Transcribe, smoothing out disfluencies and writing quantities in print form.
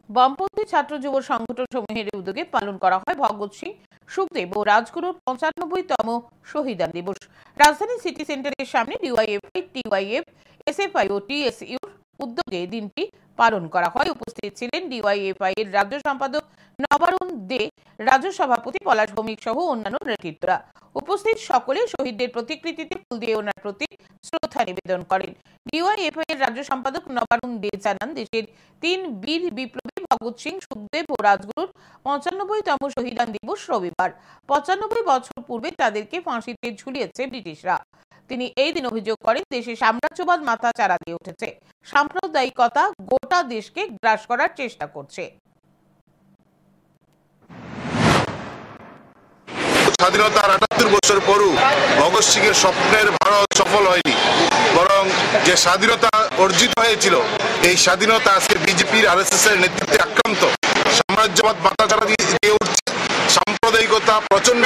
বামপন্থী ছাত্র যুব সংগঠন সমূহের উদ্যোগে পালন করা হয় ভগৎ সিং, সুখদেব ও রাজগুরুর 95তম শহীদান দিবস। রাজধানী সিটি সেন্টারের সামনে ডিওয়াইএফআই, টিওয়াইএফ, এসএফআই ও টিএসইউর উদ্যোগে দিনটি পালন করা হয়। উপস্থিত ছিলেন ডিওয়াইএফআই এর রাজ্য সম্পাদক নবারুণ দে, রাজ্য সভাপতি পলাশ ভৌমিক সহ অন্যান্য নেতৃত্বরা। উপস্থিত সকলে শহীদদের প্রতিকৃতিতে ফুল দিয়ে ওনার প্রতি শ্রদ্ধা নিবেদন করেন। ডিওয়াইএফআই এর রাজ্য সম্পাদক নবারুণ দে জানান, দেশের 3 বীর বিপ্লবী ভগৎ সিং, সুখদেব ও রাজগুরুর 95তম শহীদান দিবস রবিবার। 95 বছর পূর্বে তাদেরকে ফাঁসিতে ঝুলিয়েছে ব্রিটিশরা। তিনি এই দিন অভিযোগ করেন, দেশে সাম্রাজ্যবাদ মাথা চাড়া দিয়ে উঠেছে, সাম্প্রদায়িকতা গোটা দেশকে গ্রাস করার চেষ্টা করছে। স্বাধীনতার 78 বছর পরও ভগৎ সিং এর স্বপ্নের ভারত সফল হয়নি, বরং যে স্বাধীনতা অর্জিত হয়েছিল এই স্বাধীনতা আজকে বিজেপির আরএসএস এর নেতৃত্বে আক্রান্ত। সাম্রাজ্যবাদ মাথাচাড়া দিয়ে উঠছে, সাম্প্রদায়িকতা প্রচন্ড